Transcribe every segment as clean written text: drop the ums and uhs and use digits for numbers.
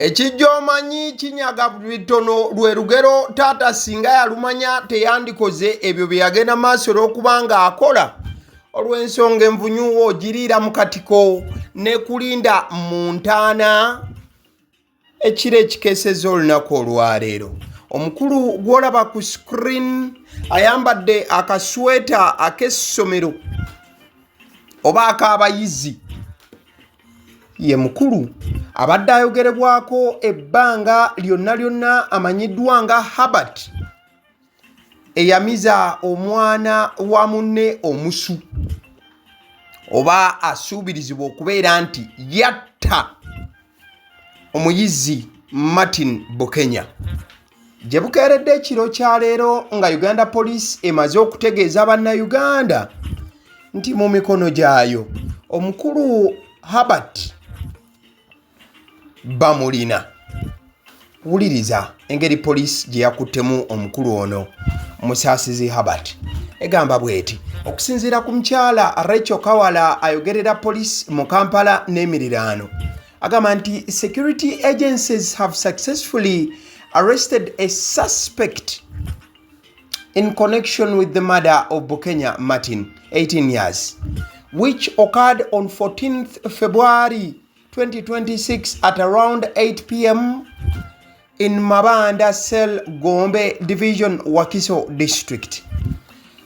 Ekijjomanyi kinyaga bitono lwe lugero taata singa yalumanya teyandikoze ebyo bye yagenda maaso olw'okubanga akola olw'ensonga envunyuwo ogiriira mu katiko ne kulinda mu ntaana ekiro ekikeeseza olunaku olwaleero. Omukulu gw'olaba ku screen ayambadde akasweta ak'essomero oba ak'abayizi ye mukulu abadde ayogerebwako ebbanga lyonna amanyiddwa nga Herbert eyamiza omwana wa munne omusu oba asuubirizibwa okubeera nti yatta omuyizi Martin Bukenya. Gye bukeeredde ekiro kya leero nga Uganda Police emaze okutegeeza bannayuganda nti mu mikono gyayo omukulu Herbert bamulina. Wuliriza engeri police gye yakuttemu omukulu ono Musaasizi Herbert. Egamba bweti okusinziira ku mukyala Rachel Kawala ayogerera police mu Kampala n'emiriraano. Agamba nti security agencies have successfully arrested a suspect in connection with the murder of Bukenya Martin, 18 years, which occurred on 14th February 2026 at around 8 p.m. in Mabanda Cell Gombe Division, Wakiso District.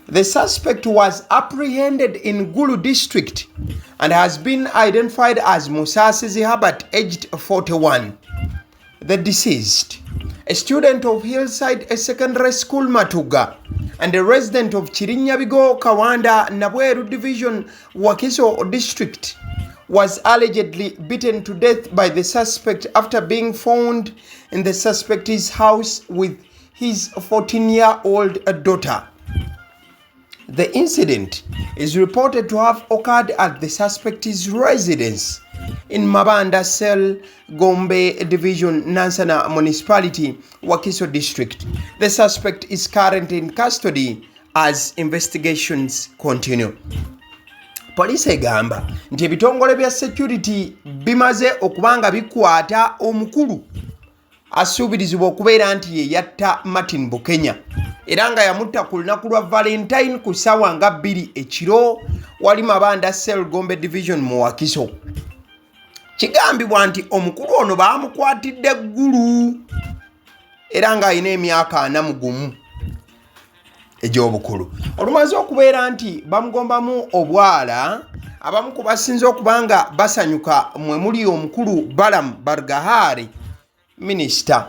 The suspect was apprehended in Gulu District and has been identified as Musaasizi Herbert, aged 41. The deceased, a student of Hillside Secondary School Matuga and a resident of Chirinyabigo Kawanda Nabweru Division, Wakiso District, was allegedly beaten to death by the suspect after being found in the suspect's house with his 14-year-old daughter. The incident is reported to have occurred at the suspect's residence in Mabanda Cell Gombe Division, Nansana Municipality, Wakiso District. The suspect is currently in custody as investigations continue. Police egamba nti ebitongole bya security bimaze okubanga bikwata omukulu asuubirizibwa okubeera nti ye yatta Martin Bukenya era nga yamutta ku lunaku lwa Valentine ku ssaawa nga 2 ekiro wali Mabanda Cell Gombe Division mu Wakiso. Kigambibwa nti omukulu ono baamukwatidde Gulu era nga alina emyaka 41 egy'obukulu. Olumaze okubeera nti bamugombamu obwala, abamu ku basinze okubanga basanyuka mwe muli omukulu Balam Bargahari, minisita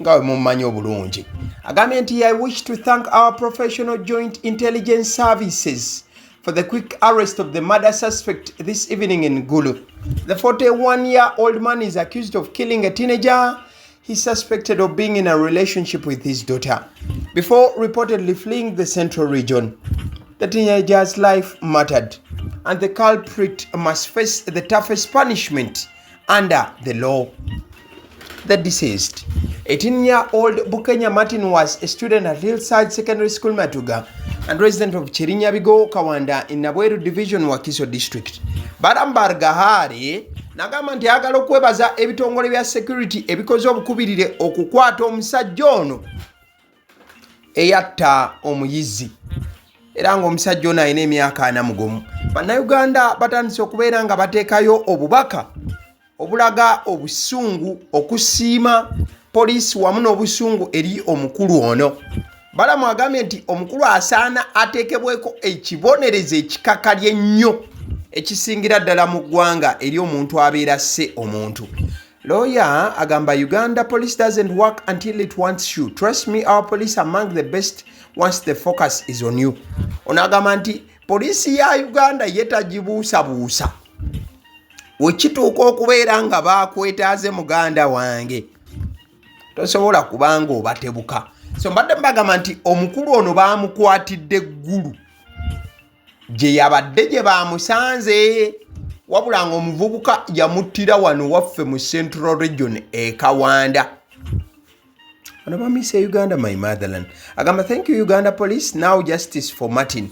nga we mumanyi obulungi. Agambye nti I wish to thank our professional joint intelligence services for the quick arrest of the murder suspect this evening in Gulu. The 41-year-old man is accused of killing a teenager he suspected of being in a relationship with his daughter before reportedly fleeing the central region. The teenager's life mattered, and the culprit must face the toughest punishment under the law. The deceased, 18-year-old Bukenya Martin, was a student at Hillside Secondary School Matuga and resident of Chirinyabigo Kawanda in Nabweru Division, Wakiso District. Baram Gahari nagamba nti agala okwebaza ebitongole bya security ebikoze obukubirire okukwata omusajja ono Eyatta Omuyizi era ng'omusajja ono alina emyaka 40. Bannayuganda batandise okubeera nga bateekayo obubaka obulaga obusungu okusiima poliisi wamu n'obusungu eri omukulu ono. Balamu agambye nti omukulu asaana ateekebweko ekibonerezo ekikakalye ennyo ekisingira ddala mu ggwanga eri omuntu abeera asse omuntu. Lawyer agamba Uganda Police doesn't work until it wants you. Trust me, our police are among the best once the focus is on you. Ono agamba nti poliisi ya Uganda yetagibuusabuusa wekituuka okubeera nga baakwetaaze muganda wange tosobola kubanga obatebuka. So mbadde mbagamba nti omukulu ono baamukwatidde Gulu gye yabadde gye bamusanze wabula nga omuvubuka yamuttira wano waffe mu Central Region e Kawanda. Ono bamise Uganda, my motherland. Agamba thank you Uganda Police, now justice for Martin.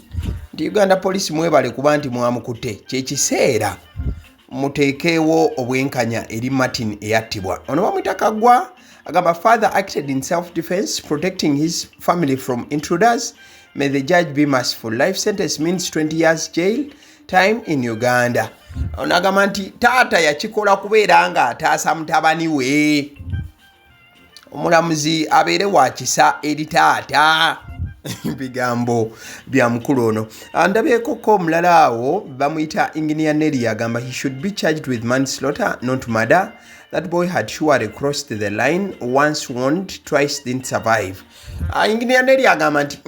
Nti Uganda Police mwebale kuba nti mwamukutte kyekiseera muteekeewo obwenkanya eri Martin eyattibwa. Ono bamwita Kaggwa agamba father acted in self-defense protecting his family from intruders. May the judge be merciful. Life sentence means 20 years jail time in Uganda. Ono agamba nti taata yakikola kubeera nga ataasa mutabani we. Omulamuzi abeere wa kisa eri taata. Bigambo bya mukulu ono. Ndabyekoko omulala awo bamuyita Engineer Nelly agamba he should be charged with manslaughter, not murder. That boy had surely crossed the line, once warned, twice didn't survive. Engineer Nelly agamba nti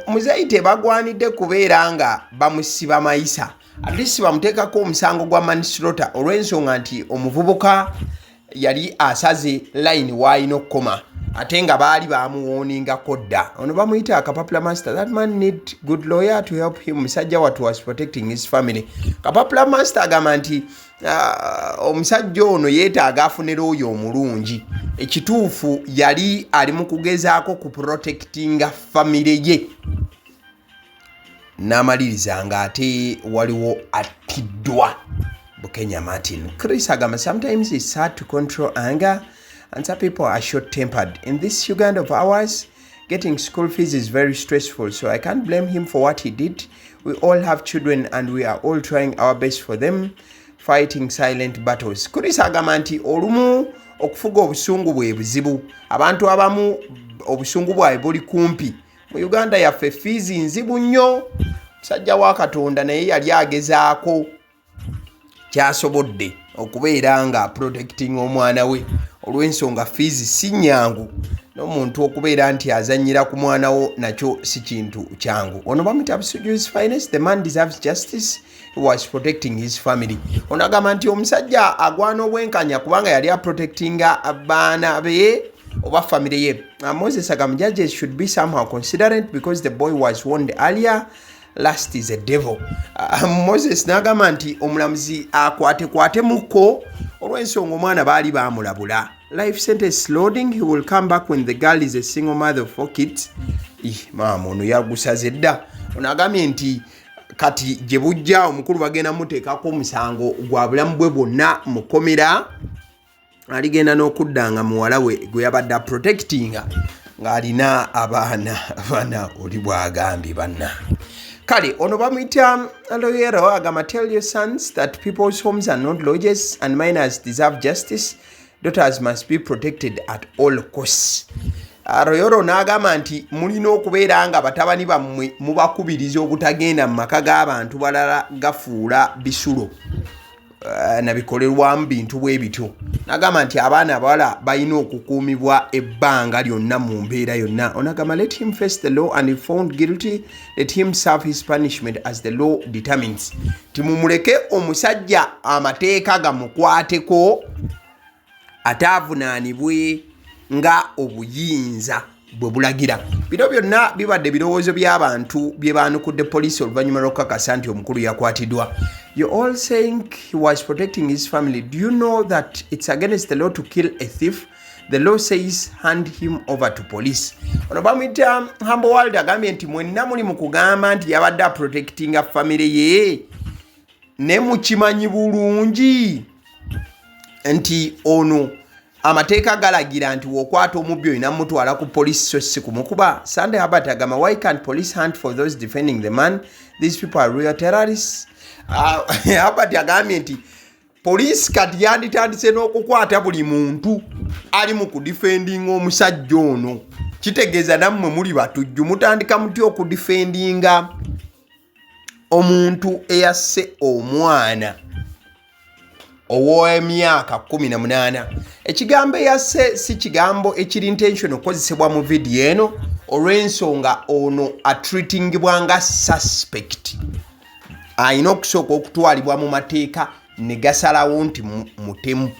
muzeeyi tebagwanidde kubeera nga bamusiba mayisa. At least bamuteekako omusango gwa manslaughter olw'ensonga nti omuvubuka yali asaze line w'alina okukoma ate nga baali bamuwooningako dda. Ono bamuyita Kapapula Master. That man need good lawyer to help him. Musajja what was protecting his family. Kapapula Master agamba nti omusajja ono yeetaaga afunira oyo omulungi. Ekituufu yali ali mu kugezaako ku protectinga family ye. N'amaliriza nga ate waliwo attiddwa Bukenya Martin. Chris agamba sometimes it's hard to control anger and some people are short-tempered. In this Uganda of ours, getting school fees is very stressful, so I can't blame him for what he did. We all have children and we are all trying our best for them, fighting silent battles. Chris agamba nti olumu okufuga obusungu bwe buzibu. Abantu abamu obusungu bwabwe buli kumpi. Mu Uganda yaffe fees nzibu nnyo. Musajja wa Katonda naye yali agezaako kyasobodde okubeera nga protecting omwana we olw'ensonga fees si nyangu n'omuntu okubeera nti azannyira ku mwana wo nakyo si kintu kyangu. Ono bamuyita Busuju's finest. The man deserves justice. He was protecting his family. Ono agamba nti omusajja agwana obwenkanya kubanga yali aprotectinga abaana be oba family ye. Moses agamba judges should be somehow considerate because the boy was warned earlier. Last is a devil. Moses n'agamba nti omulamuzi akwate muko olw'ensonga omwana baali baamulabula. Life sentence loading. He will come back when the girl is a single mother of 4 kids. Maama ono yagusaze dda. Ono agambye nti kati gye bujja omukulu bagenda muteekako omusango gwa bulamu bwe bwonna mukomera. Aligenda n'okuddanga muwala we gwe yabadde protectinga ng'alina abaana oli bw'agambye banna. Kale, ono bamuyita Loyero agamba tell your sons that people's homes are not lodges and minors deserve justice. Daughters must be protected at all costs. Loyero n'agamba nti mulina okubeera nga batabani bammwe mubakubiriza obutagenda mu maka g'abantu balala gafuula bisulo nabikolerwamu bintu bwe bityo. N'agamba nti abaana abawala balina okukuumibwa ebbanga lyonna mu mbeera yonna. Onagamba let him face the law and if found guilty let him serve his punishment as the law determines. Timumuleke omusajja amateeka gamukwateko ataavunaanibwe nga obuyinza bwe bulagira. Bino byonna bibadde birowoozo by'abantu bye baanukudde poliisi oluvannyuma lw'okukakasa nti omukulu yakwatiddwa. You're all saying he was protecting his family. Do you know that it's against the law to kill a thief? The law says hand him over to police. Ono bamuyita Humble World agambye nti mwenna muli mu kugamba nti yabadde protectinga family ye ne mukimanyi bulungi nti ono amateeka galagira nti wokwata omubbi olina mutwala ku police so si kumukuba. Sunday Herbert agamba why can't police hunt for those defending the man? These people are real terrorists. Herbert agambye nti police kati yanditandise n'okukwata buli muntu ali mu kudifendinga omusajja ono. Kitegeeza nammwe muli batujju mutandika muti okudifendinga omuntu eyasse omwana ow'emyaka 18. Ekigambo eyasse si kigambo ekiri intention okozesebwa mu video eno olw'ensonga ono atreatingibwa nga suspect. Ayina okusooka okutwalibwa mu mateeka ne gasalawo nti mutemu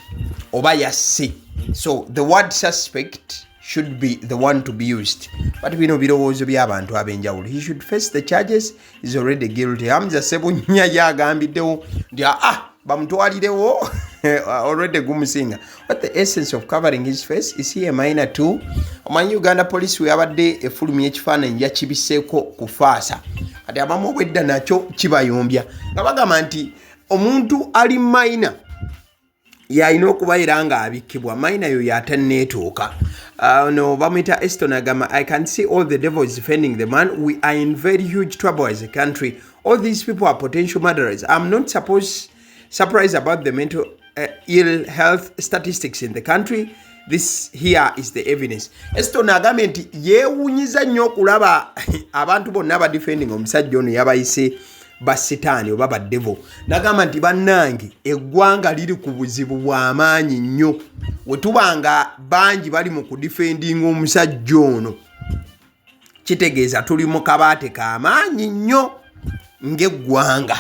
oba yasse. So the word suspect should be the one to be used. But bino birowoozo by'abantu ab'enjawulo. He should face the charges. He's already guilty. Hamza Sebunya yagambiddewo nti bamutwalirewo already gumusinga. What the essence of covering his face? Is he a minor too? Omanyi Uganda police yabadde efulumya ekifaananyi yakibiseeko kufaasa. Kati abamu obwedda nakyo kibayombya nga bagamba nti omuntu ali minor yalina okubaira nga abikkibwa minor yo yatanneetuuka no bamwita Eston agamba I can see all the devils defending the man. We are in very huge trouble as a country. All these people are potential murderers. I'm not surprised about the mental ill health statistics in the country. This here is the evidence. Eston agamba nti yeewunyiza nnyo okulaba abantu bonna abadefending omusajja ono yabayise basitaani oba baddevo. Nagamba nti bannange eggwanga liri ku buzibu bw'amaanyi nnyo we tubanga bangi bali mu kudefendinga omusajja ono kitegeeza tuli mu kabaate k'amaanyi nnyo ng'eggwanga.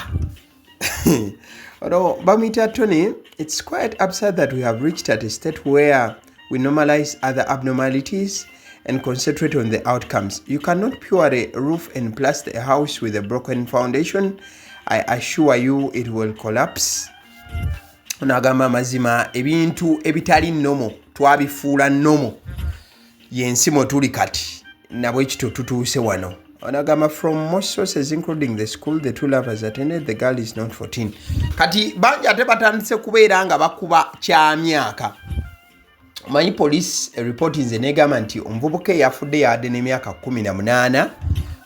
Although Bamita Tony, it's quite absurd that we have reached at a state where we normalize other abnormalities and concentrate on the outcomes. You cannot purely roof and plaster a house with a broken foundation. I assure you it will collapse. Onagamba mazima ebintu ebitali nomo twabifuula nomo yensi mwe tuli kati nabwe ekito tutuuse wano. Onagamba from most sources including the school the two lovers attended, the girl is not 14. Kati bangi ate batandise kubeera nga bakuba kya myaka. Manyi police reporting negamba nti omuvubuka yafudde yadde n'emyaka 18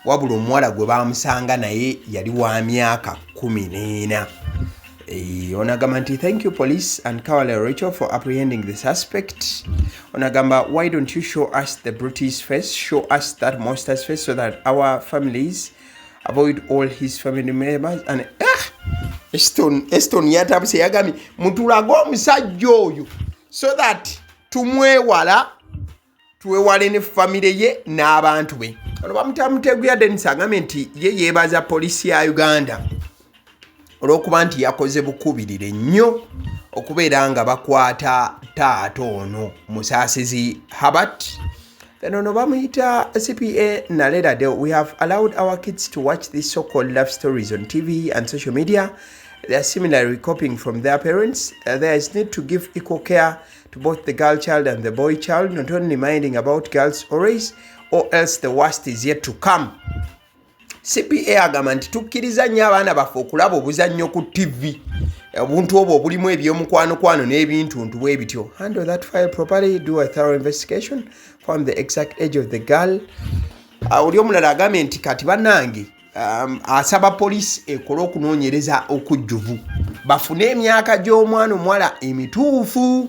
wabula omuwala gwe bamusanga naye yali wa myaka 14. Onagamba nti thank you police and Kawale Rachel for apprehending the suspect. Onagamba why don't you show us the brute's face, show us that monster's face so that our families avoid all his family members. And Eston yatabuse yagambye mutulaga omusajja oyo so that tumwewala tuwewale ne family ye n'abantu be. Ono bamutamutegu Dennis agambye nti ye yeebaza polisi ya Uganda olw'okuba nti yakoze bukubirire nnyo okubeera nga bakwata taata ono musaasizi Herbert. Then ono bamuyita CPA Naleda de we have allowed our kids to watch these so-called love stories on TV and social media. They are similarly copying from their parents. There is need to give equal care to both the girl child and the boy child, not only minding about girls always, or else the worst is yet to come. CPA agamba nti tukkiriza nnyo abaana baffe okulaba obuzannyo ku TV. Obuntu obwo bulimu ebyomukwano n'ebintu bwe bityo. Handle that file properly, do a thorough investigation, find the exact age of the girl. Oli omulala agambye nti kati bannange asaba police ekola okunoonyereza okujjuvu bafune emyaka gy'omwana omuwala emituufu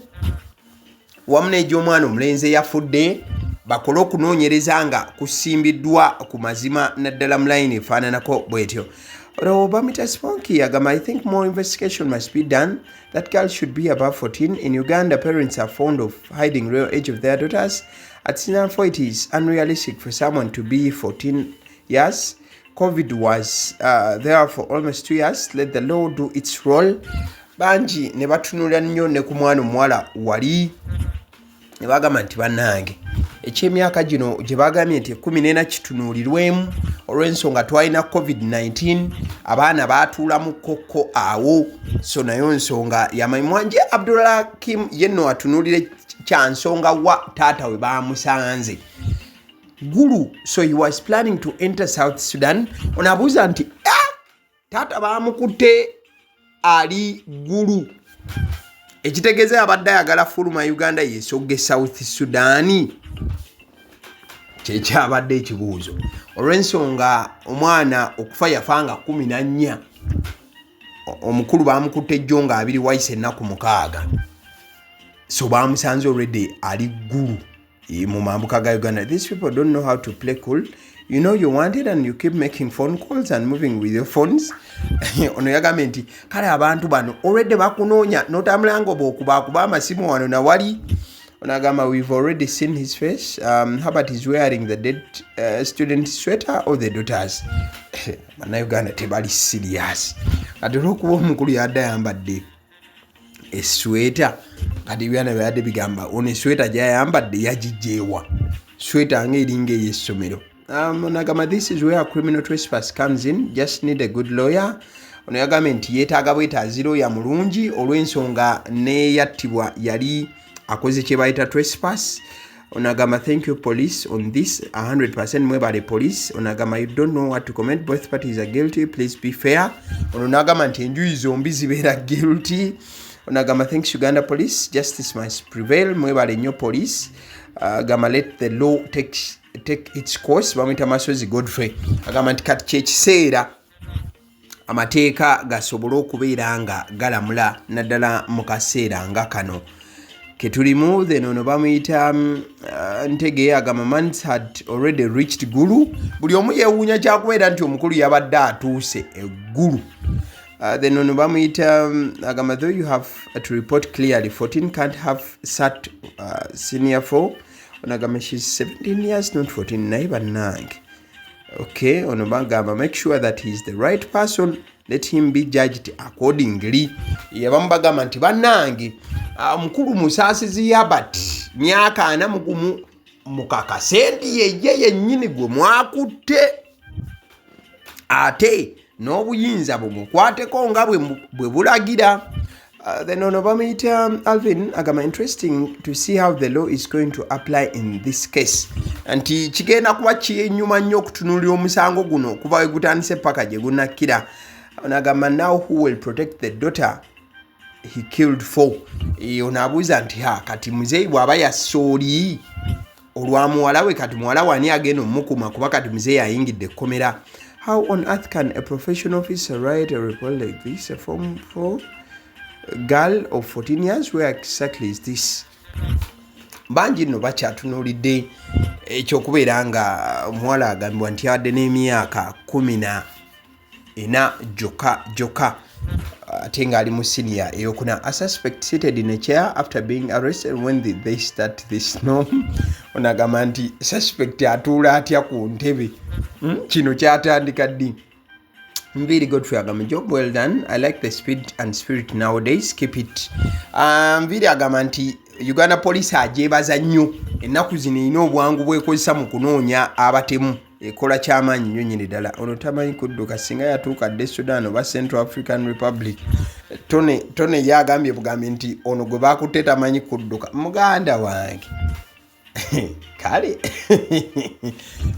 wamu n'egy'omwana omulenzi eyafudde bakole okunoonyereza nga kusimbiddwa ku mazima naddala mu line efaananako bwetyo. Bamita Sponky agamba I think more investigation must be done. That girl should be above 14. In Uganda, parents are fond of hiding real age of their daughters. At Sinafo, it is unrealistic for someone to be 14 years. COVID was there for almost 2 years. Let the law do its role. Banji ne batunula nnyo ne ku mwana omuwala wali ne bagamba nti bannange ekyemyaka gino gye bagambye nti 14 kitunuulirwemu olw'ensonga twalina COVID-19 abaana baatuula mu kkokko awo so nayo nsonga yamanyimwanje Abdulhakim yenno atunuulire kya nsonga wa taata we bamusanze Gulu. So he was planning to enter South Sudan. Onabuuza nti taata bamukutte ali Gulu. Ekitegeeza abadde ayagala fuluma Uganda yesogge South Sudan. Kyekyabadde ekibuuzo. Olw'ensonga omwana okufa yafanga 14. Omukulu bamukutte ejjo nga 2 wayise ennaku 6. So bamusanze already ali Gulu. Mu mambuka ga Uganda. These people don't know how to play cool. You know you want it and you keep making phone calls and moving with your phones. Ono yagambye nti kale abantu bano already bakunoonya notamulango bw'okuba amasimu wano na wali. Onagamba we've already seen his face. Herbert is wearing the dead student sweater or the daughters. Bana Uganda tebali serious. Ate olw'okuba omukulu yadde ayambadde esweta kati byana byadde bigamba ono esweta gyayambadde yagijeewa sweta ng'eringa ey'essomero. Onagamba this is where criminal trespass comes in. Just need a good lawyer. Ono yagambye nti yeetaaga bwetaazi lawyer mulungi olw'ensonga neeyattibwa yali akoze kye bayita trespass. Onagama, thank you police on this 100% mwebale police. Onagama, you don't know what to comment, both parties are guilty, please be fair. Onagama nti enjuyi zombi zibeera guilty. Onagama, thanks Uganda police, justice must prevail, mwebale nnyo police. Agama, let the law take its course. Bamwita Masozi Godfrey agamba nti kati kyekiseera amateeka gasobole okubeera nga galamula naddala mu kaseera nga kano ketulimu. Then ono bamuyita Ntege agamba months had already reached Gulu. Buli omu yeewuunya kyakubeera nti omukulu yabadde atuuse eggulu. Then ono bamuyita agamba though you have to report clearly 14 can't have sat senior 4. Onagamba she's 17 years not 14 naye bannange. Okay, ono bagamba make sure that he's the right person, let him be judged accordingly. Yabamu bagamba nti bannange mukulu musaasizi Yabat myaka 4 mukakasendi yeye yennyini gwe mwakutte ate n'obuyinza bumukwateko nga bwe bulagira. Then ono bamuyita Alvin agamba interesting to see how the law is going to apply in this case. Anti kigenda kuba kyenyuma nnyo okutunuulira omusango guno okuva we gutandise paka gye gunakkira. Onagamba now who will protect the daughter he killed for. Onabuuza nti kati muzeeyi bw'aba yasooli olwa muwala we kati muwala wani agenda omukuma kuba kati muzeeyi ayingidde ekkomera. How on earth can a professional officer write a report like this? A form for girl of 14 years, where exactly is this? Banji no bakyatunuulidde ekyokubeera nga omuwala agambibwa nti abadde n'emyaka 14 jokka ate ng'ali mu senior eyokuna. A suspect seated in a chair after being arrested when they start this no. Onagamba nti suspect atuula atya ku ntebe kino kyatandika ddi. Very good for agamba job well done. I like the speed and spirit nowadays. Keep it. Very agamba nti Uganda police ajebaza nnyo ennaku zino ina obwangu bwekozesa mu kunoonya abatemu ekola kyamaanyi nnyo nnyini ddala. Ono tamanyi kudduka singa yatuuka dde Sudan oba Central African Republic. Tone yagambye bugambe nti ono gwe bakutte tamanyi kudduka muganda wange. Kale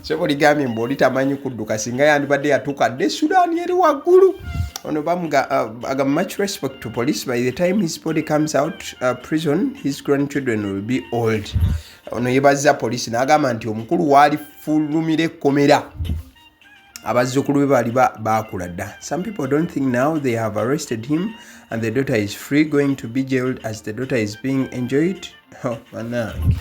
so boligambye mbu oli tamanyi kudduka singa yandibadde yatuuka dde Sudan eri waggulu. Ono bamuga much respect to police. By the time his body comes out prison, his grandchildren will be old. Ono yebaza police n'agamba nti omukulu waali fulumira ekkomera abazzukulu be baali baakula dda. Some people don't think now they have arrested him and the daughter is free going to be jailed as the daughter is being enjoyed. Oh manange.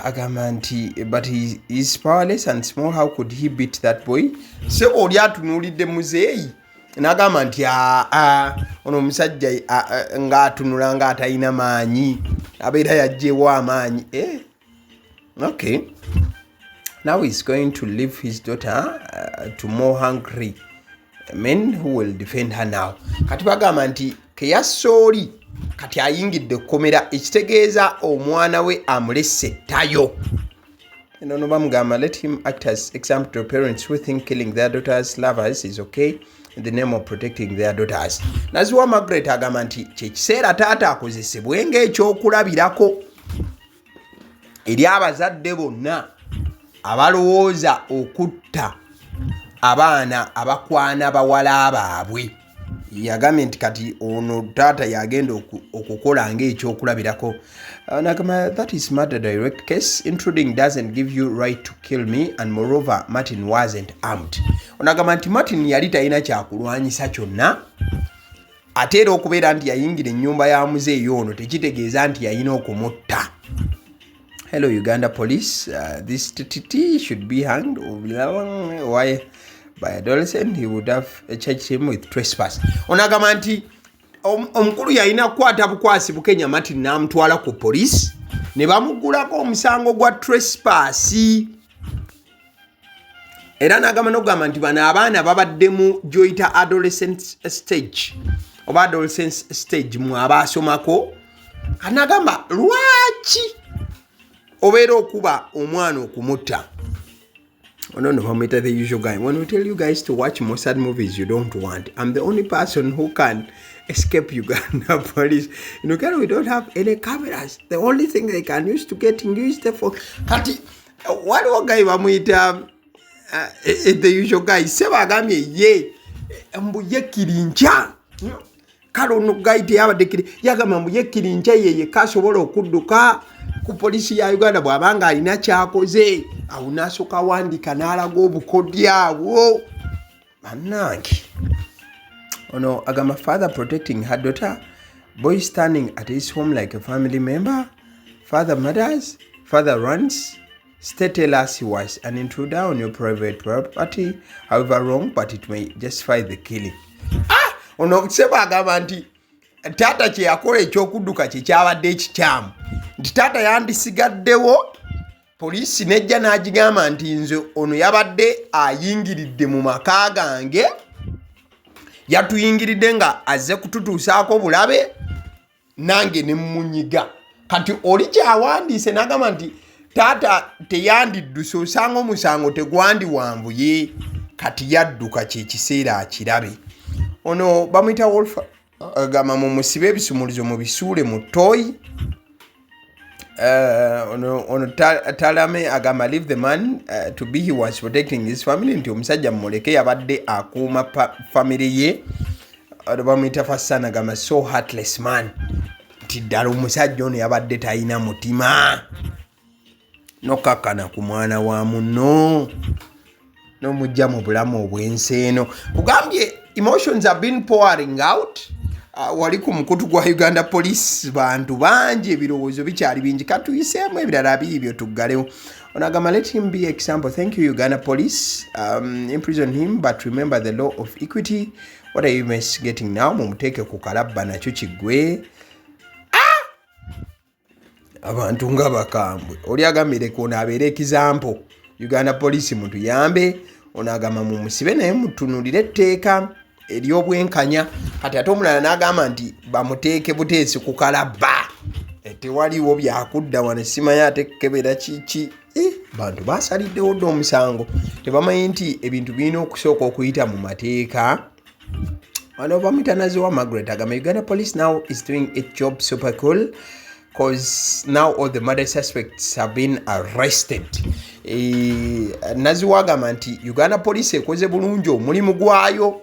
Agamba nti but he is powerless and small, how could he beat that boy? Se oli atunuulidde muzeeyi n'agamba nti ono omusajja ng'atunula ng'atalina maanyi abeera yagyewo amaanyi. Okay, now he's going to leave his daughter to more hungry men who will defend her now. Kati bagamba nti keyasooli kati ayingidde ekkomera ekitegeeza omwana we amulesse ttayo. Eno bamugamba let him act as example to parents who think killing their daughters lovers is okay in the name of protecting their daughters. Naziwa Margaret agamba nti kyekiseera taata akozesebwe ng'ekyokulabirako eri abazadde bonna abalowooza okutta abaana abakwana bawala baabwe. Yagambye nti kati ono taata yagenda okukola ng'ekyokulabirako. Nagamba that is murder direct case. Intruding doesn't give you right to kill me and moreover Martin wasn't armed. Onagamba nti Martin yali talina kyakulwanyisa kyonna ate era okubeera nti yayingira ennyumba ya muzeeyi ono tekitegeeza nti yalina okumutta. Hello Uganda police, this TTT should be hanged. Why? By adolescent, he would have charged him with trespass. Onagamba nti omukulu yalina kukwata bukwasi Bukenya Martin n'amutwala ku police ne bamugulako omusango gwa trespass. Era n'agamba n'okugamba nti bano abaana babadde mu joyita adolescent stage oba adolescent stage mu abaasomako. Anagamba lwaki obeera okuba omwana okumutta. No, Bamita, the usual guy. When we tell you guys to watch Mossad movies you don't want, I'm the only person who can escape Uganda police. In Uganda, we don't have any cameras. The only thing they can use to get used for. Kati, what guy Bamuita, the usual guy, Sebagami, ye, Mbuye Kirincha. Kalo no guy te abadde yagamba mbuye Kirincha ye kasobola okudduka ku polisi ya Uganda bw'abanga alina kyakoze awo nasooka wandika n'alaga obukodya awo bannange ono agamba father protecting her daughter, boy standing at his home like a family member, father murders, father runs, state tell us he was an intruder on your private property, however wrong, but it may justify the killing. Ono seba agamba nti taata kye yakola ekyokudduka kye kyabadde ekikyamu nti taata yandisigaddewo poliisi nejja n'agigamba nti nze ono yabadde ayingiridde mu maka gange yatuyingiridde nga azze kututuusaako bulabe nange ne mmunyiga kati oli kyawandiise n'agamba nti taata teyandidduse osanga omusango tegwandiwanvuye kati yadduka kye kiseera akirabe. Ono bamuyita Wolf agamba mumusibe ebisumulizo mu bisuule mu toyi. Ono Talame agamba leave the man to be he was protecting his family nti omusajja mmuleke yabadde akuuma family ye. Bamuyita Fasana agamba so heartless man nti ddala omusajja ono yabadde talina mutima nokakkana ku mwana wa munno n'omujja mu bulamu obw'ensi eno. Kugambye emotions have been pouring out. Wali ku mukutu gwa Uganda police bantu bangi ebirowoozo bikyali bingi katuyiseemu ebirala biibyo tuggalewo. Onagamba let him be example. Thank you Uganda police. Imprison him but remember the law of equity. What are you investigating now? Mumuteeke ku kalabba nakyo kiggwe. Abantu nga bakambwe oli agambire kono abeere example. Uganda police muntu yambe. Onagamba mumusibe naye mutunulire etteeka ery'obwenkanya kati ate omulala n'agamba nti bamuteeke buteesi ku kalabba tewaliwo byakudda wano simanyi ate kebera kiki bantu basaliddewo dda omusango tebamanyi nti ebintu birina okusooka okuyita mu mateeka. Wano bamuyita Naziwa Margaret agamba Uganda police now is doing its job super cool because now all the murder suspects have been arrested. Naziwa agamba nti Uganda police ekoze bulungi omulimu gwayo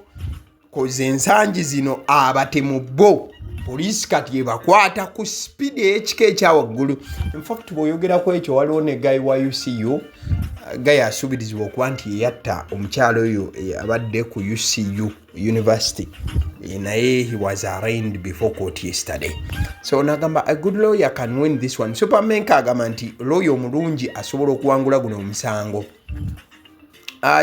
koze ensangi zino abatemu bo police kati ebakwata ku speed ekika ekya waggulu. In fact bw'oyogerako ekyo waliwo ne guy wa UCU guy asuubirizibwa okuba nti Eyatta omukyalo oyo abadde ku UCU University naye he was arraigned before court yesterday. So nagamba a good lawyer can win this one. Superman kagamba nti lawyer omulungi asobola okuwangula guno omusango.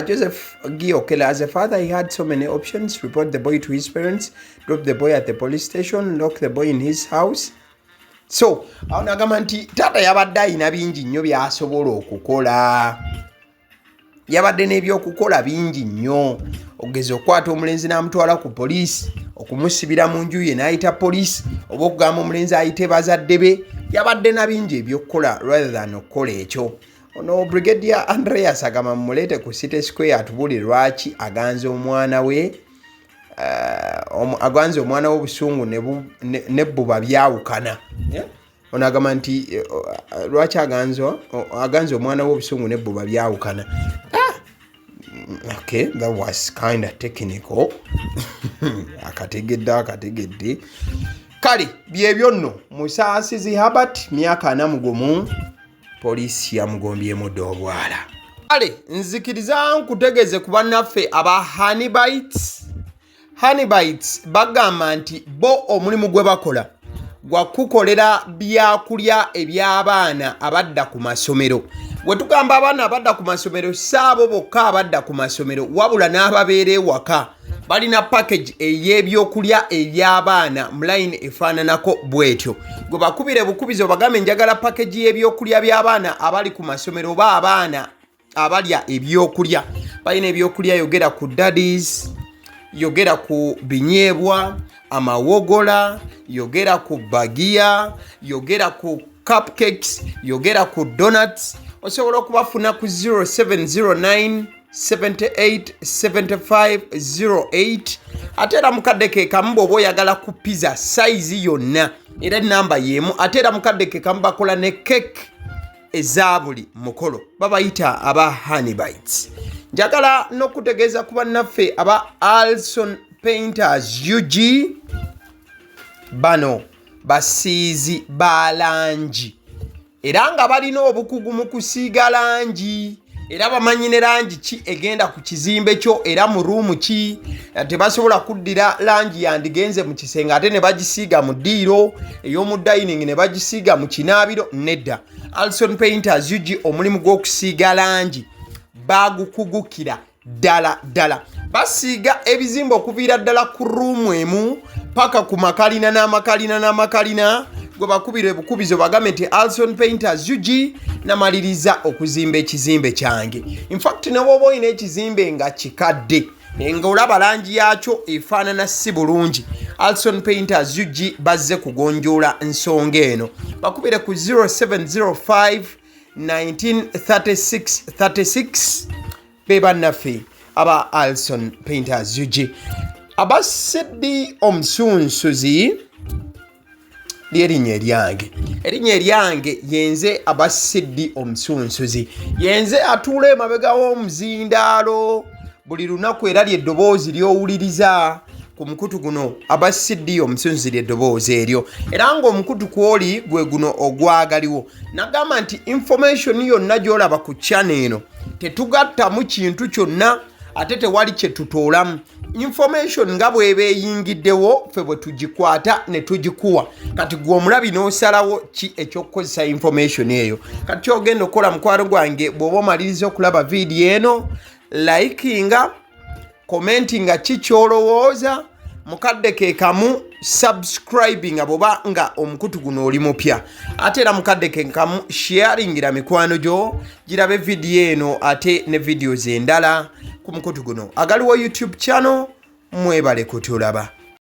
Joseph Giokela, as a father, he had so many options: report the boy to his parents, drop the boy at the police station, lock the boy in his house. So, nagamba nti taata yabadde alina bingi nnyo by'asobola okukola. Yabadde n'ebyokukola bingi nnyo. Ogeza okukwata omulenzi n'amutwala ku poliisi, okumusibira mu nju ye n'ayita poliisi, oba okugamba omulenzi ayite bazadde be. Yabadde na bingi ebyokukola rather than okukola ekyo. Ono Brigadier Andreas agamba mumulete ku City Square atubulire lwaki aganze omwana we aganze omwana w'obusungu nebbuba byawukana. Ono agamba nti lwaki aganze omwana w'obusungu nebbuba byawukana. Okay, that was kind of technical. akategedde kale byebyo nno Musaasizi Herbert myaka 4 poliisi yamugombyemu dda obwala. Kale nzikiriza nkutegeze ku bannaffe aba Honeybites bagamba nti bo omulimu gwe bakola gwa kukolera byakulya eby'abaana abadda ku masomero. Bwe tugamba abaana abadda ku masomero saabo bokka abadda ku masomero wabula n'ababeera ewaka balina package ey'ebyokulya eby'abaana mu line efaananako bwetyo. Gwe bakubire bukubizo bagambe njagala package y'ebyokulya by'abaana abali ku masomero oba abaana abalya ebyokulya. Balina ebyokulya yogera ku daddies, yogera ku binyeebwa, amawogola, yogera ku bagiya, yogera ku cupcakes, yogera ku donuts. Osobola okubafuna ku 0709 787508 ate era mukadde ke kamu bw'oba oyagala ku pizza size yonna era enamba y'emu ate era mukadde ke kamu bakola ne cake eza buli mukolo babayita aba honey bites. Njagala n'okutegeeza ku bannaffe aba Alson Painters UG bano basiizi ba langi era nga balina obukugu mu kusiiga langi era bamanyi ne langi ki egenda ku kizimbe kyo era mu ruumu ki tebasobola kuddira langi yandigenze mu kisenge ate ne bagisiiga mu ddiiro ey'omu dining ne bagisiiga mu kinaabiro nedda. Alson Painters UG omulimu gw'okusiiga langi bagukugukira ddala basiiga ebizimbe okuviira ddala ku ruumu emu paka ku makalina n'amakalina gwe bakubira ebukubizo bagambe nti Alson Painters UG namaliriza okuzimba ekizimbe kyange. In fact ne bw'oba olina ekizimbe nga kikadde nga olaba langi yaakyo efaanana si bulungi, Alson Painters UG bazze kugonjoola ensonga eno. Bakubire ku 0705 1936 be bannaffe aba Alson Painters UG. Aba Sidi Omusunsuzi lyerinnya eryange yenze aba Sidi Omusunsuzi yenze atuula emabega w'omuzindaalo buli lunaku era ly'eddoboozi ly'owuliriza ku mukutu guno aba Sidi Omusunsuzi ly'eddoboozi eryo era ng'omukutu kw'oli gwe guno ogwagaliwo. Nagamba nti information yonna gy'olaba ku channel eno tetugattamu kintu kyonna ate tewali kye tutoolamu. Information nga bw'eba eyingiddewo ffe bwe tugikwata ne tugikuwa kati gwe omulabi n'osalawo ki eky'okukozesa information eyo. Kati ky'ogenda okukola mukwano gwange bw'oba omaliriza okulaba vidiyo eno likinga commentinga ki ky'olowooza mukadde ke kamu subscribinga bw'oba nga omukutu guno oli mupya ate era mukadde ke kamu sharingira mikwano gyo girabe vidiyo eno ate ne videos endala ku mukutu guno. Agaliwo YouTube channel mwebale kutulaba.